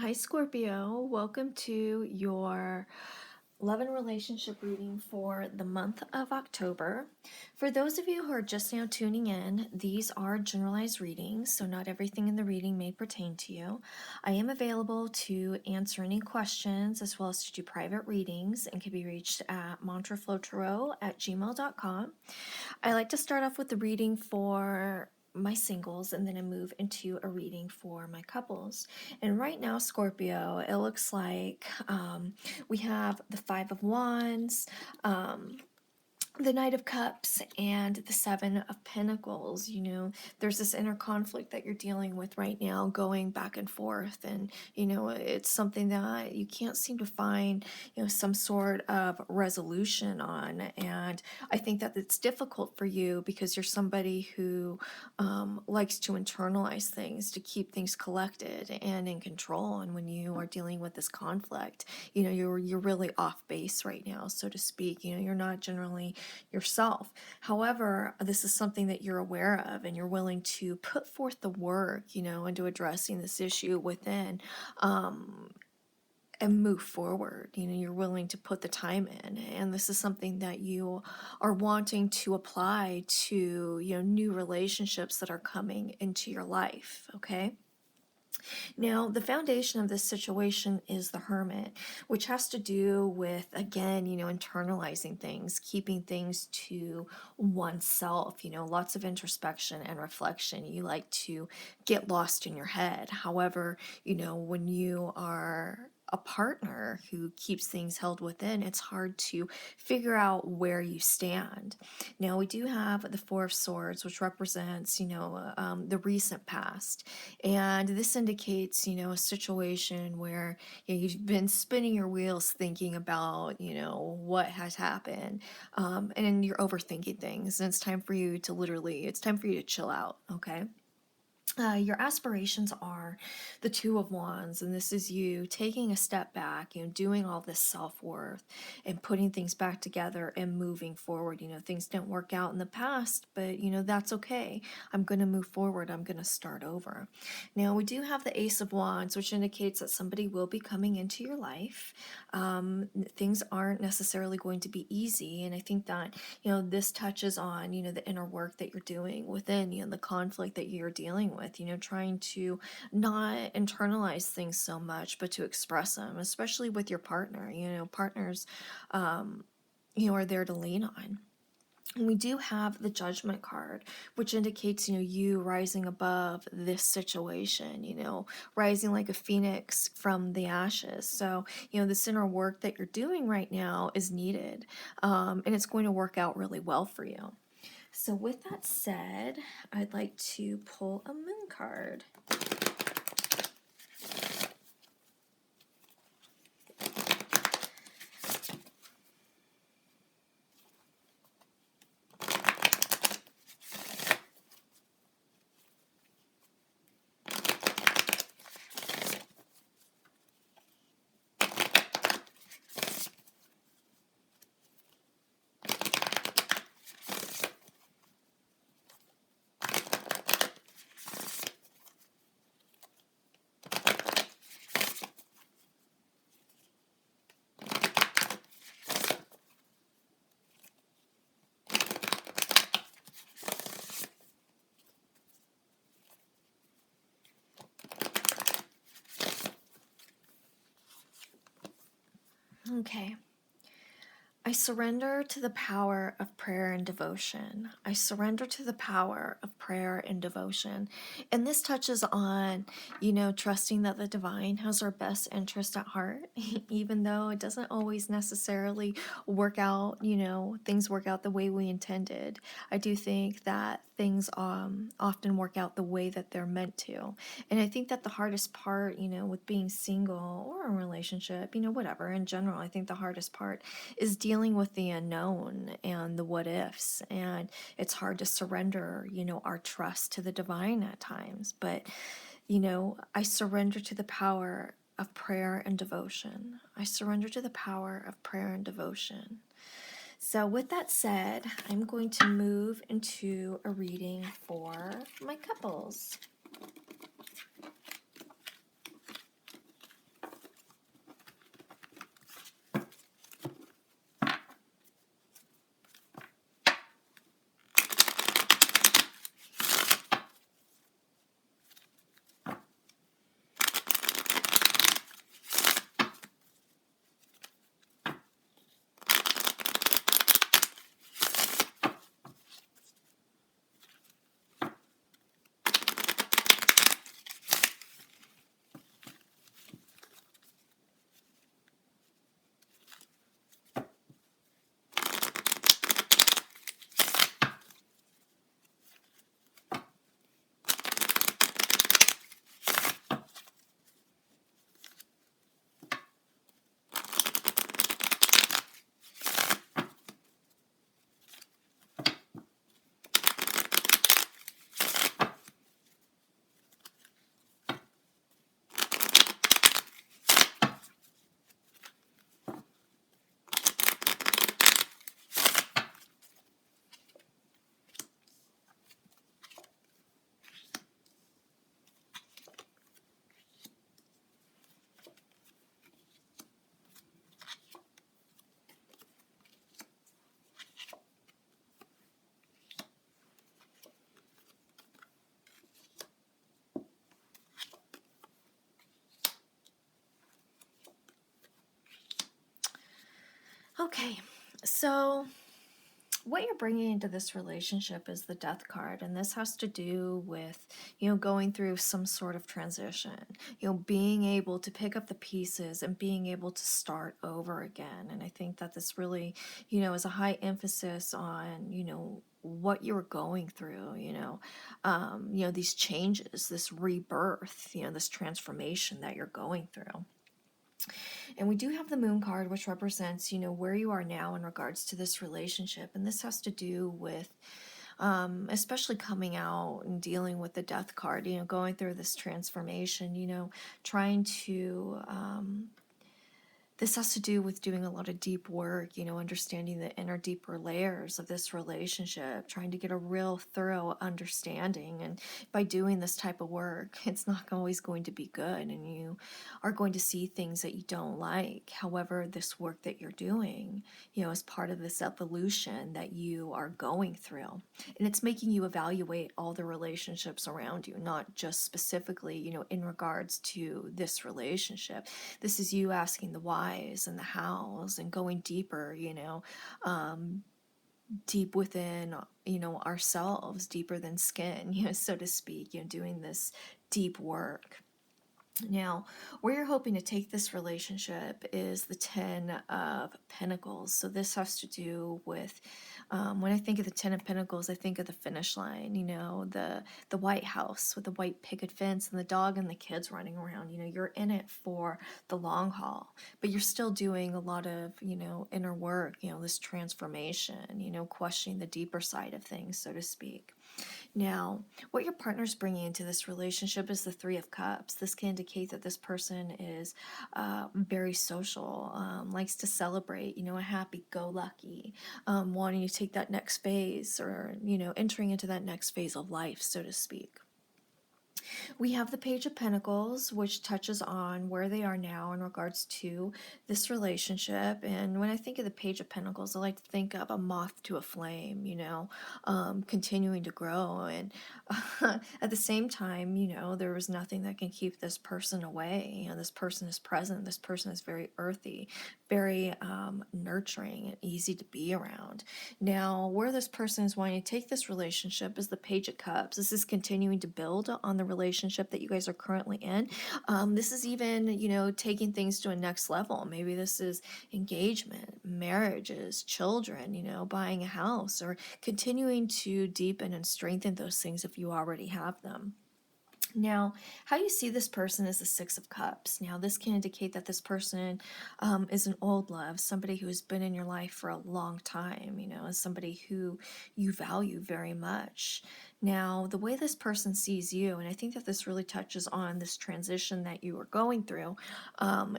Hi, Scorpio. Welcome to your love and relationship reading for the month of October. For those of you who are just now tuning in, these are generalized readings, so not everything in the reading may pertain to you. I am available to answer any questions as well as to do private readings and can be reached at mantraflowtarot@gmail.com. I like to start off with the reading for my singles and then I move into a reading for my couples. And right now, Scorpio, it looks like we have the Five of Wands, the Knight of Cups, and the Seven of Pentacles. You know, there's this inner conflict that you're dealing with right now, going back and forth, and you know, it's something that you can't seem to find, you know, some sort of resolution on. And I think that it's difficult for you because you're somebody who likes to internalize things, to keep things collected and in control. And when you are dealing with this conflict, you know, you're really off base right now, so to speak. You know, you're not generally yourself. However, this is something that you're aware of and you're willing to put forth the work, you know, into addressing this issue within. And move forward. You know, you're willing to put the time in, and this is something that you are wanting to apply to, you know, new relationships that are coming into your life. Okay. Now, the foundation of this situation is the Hermit, which has to do with, again, you know, internalizing things, keeping things to oneself, you know, lots of introspection and reflection. You like to get lost in your head. However, you know, when you are a partner who keeps things held within, it's hard to figure out where you stand. Now, we do have the Four of Swords, which represents, you know, the recent past. And this indicates, you know, a situation where, you know, you've been spinning your wheels thinking about, you know, what has happened. And you're overthinking things. And it's time for you to it's time for you to chill out, okay? Your aspirations are the Two of Wands, and this is you taking a step back, you know, doing all this self-worth and putting things back together and moving forward. You know, things didn't work out in the past, but, you know, that's okay. I'm going to move forward. I'm going to start over. Now, we do have the Ace of Wands, which indicates that somebody will be coming into your life. Things aren't necessarily going to be easy, and I think that, you know, this touches on, you know, the inner work that you're doing within, you know, the conflict that you're dealing with, you know, trying to not internalize things so much, but to express them, especially with your partner. You know, partners, you know, are there to lean on. And we do have the Judgment card, which indicates, you know, you rising above this situation, you know, rising like a phoenix from the ashes. So, you know, this inner work that you're doing right now is needed, and it's going to work out really well for you. So with that said, I'd like to pull a moon card. Okay. I surrender to the power of prayer and devotion. I surrender to the power of prayer and devotion. And this touches on, you know, trusting that the divine has our best interest at heart, even though it doesn't always necessarily work out, you know, things work out the way we intended. I do think that things often work out the way that they're meant to. And I think that the hardest part, you know, with being single or in a relationship, you know, whatever, in general, I think the hardest part is dealing with the unknown and the what ifs. And it's hard to surrender, you know, our trust to the divine at times. But, you know, I surrender to the power of prayer and devotion. I surrender to the power of prayer and devotion. So with that said, I'm going to move into a reading for my couples. Okay, so what you're bringing into this relationship is the death card, and this has to do with, going through some sort of transition, being able to pick up the pieces and being able to start over again. And I think that this really, is a high emphasis on, what you're going through, these changes, this rebirth, this transformation that you're going through. And we do have the moon card, which represents, where you are now in regards to this relationship. And this has to do with, especially coming out and dealing with the death card, going through this transformation, trying to, this has to do with doing a lot of deep work, understanding the inner deeper layers of this relationship, trying to get a real thorough understanding. And by doing this type of work, it's not always going to be good, and you are going to see things that you don't like. However, this work that you're doing, is part of this evolution that you are going through. And it's making you evaluate all the relationships around you, not just specifically, in regards to this relationship. This is you asking the whys and the hows and going deeper, deep within, ourselves, deeper than skin, so to speak, doing this deep work. Now, where you're hoping to take this relationship is the Ten of Pentacles. So this has to do with, when I think of the Ten of Pentacles, I think of the finish line, the White House with the white picket fence and the dog and the kids running around. You're in it for the long haul, but you're still doing a lot of, inner work, this transformation, questioning the deeper side of things, so to speak. Now, what your partner's bringing into this relationship is the Three of Cups. This can indicate that this person is very social, likes to celebrate, a happy-go-lucky, wanting to take that next phase, or, entering into that next phase of life, so to speak. We have the Page of Pentacles, which touches on where they are now in regards to this relationship. And when I think of the Page of Pentacles, I like to think of a moth to a flame, continuing to grow. And at the same time, there was nothing that can keep this person away. This person is present. This person is very earthy, very nurturing, and easy to be around. Now, where this person is wanting to take this relationship is the Page of Cups. This is continuing to build on the relationship that you guys are currently in. This is even, taking things to a next level. Maybe this is engagement, marriages, children, buying a house, or continuing to deepen and strengthen those things if you already have them. Now, how you see this person is the Six of Cups. Now, this can indicate that this person is an old love, somebody who has been in your life for a long time, is somebody who you value very much. Now, the way this person sees you, and I think that this really touches on this transition that you are going through,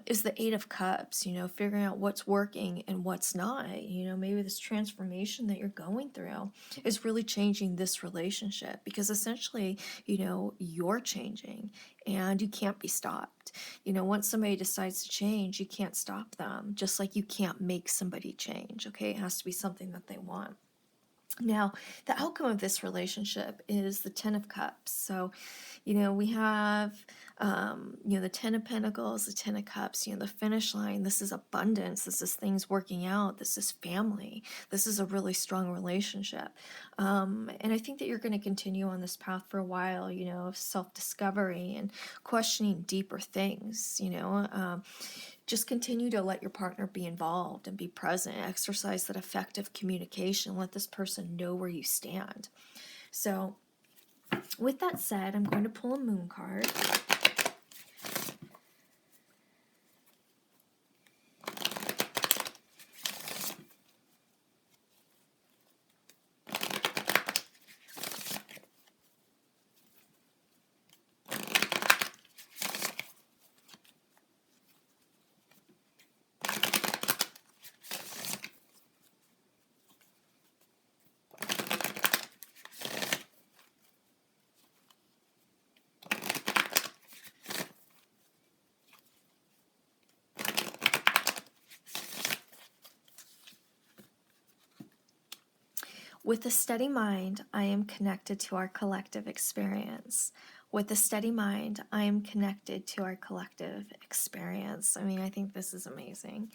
is the Eight of Cups, figuring out what's working and what's not. Maybe this transformation that you're going through is really changing this relationship, because essentially, you're changing and you can't be stopped. Once somebody decides to change, you can't stop them, just like you can't make somebody change, okay? It has to be something that they want. Now, the outcome of this relationship is the Ten of Cups. So, we have, the Ten of Pentacles, the Ten of Cups, the finish line. This is abundance. This is things working out. This is family. This is a really strong relationship. And I think that you're going to continue on this path for a while, of self-discovery and questioning deeper things, just continue to let your partner be involved and be present. Exercise that effective communication. Let this person know where you stand. So, with that said, I'm going to pull a moon card. With a steady mind, I am connected to our collective experience. With a steady mind, I am connected to our collective experience. I mean, I think this is amazing.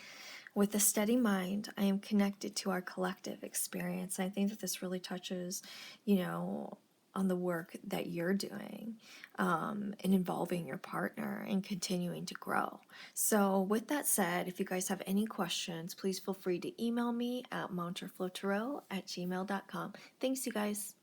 With a steady mind, I am connected to our collective experience. And I think that this really touches, you know, on the work that you're doing and involving your partner and continuing to grow. So, with that said, if you guys have any questions, please feel free to email me at montraflotarot@gmail.com. Thanks, you guys.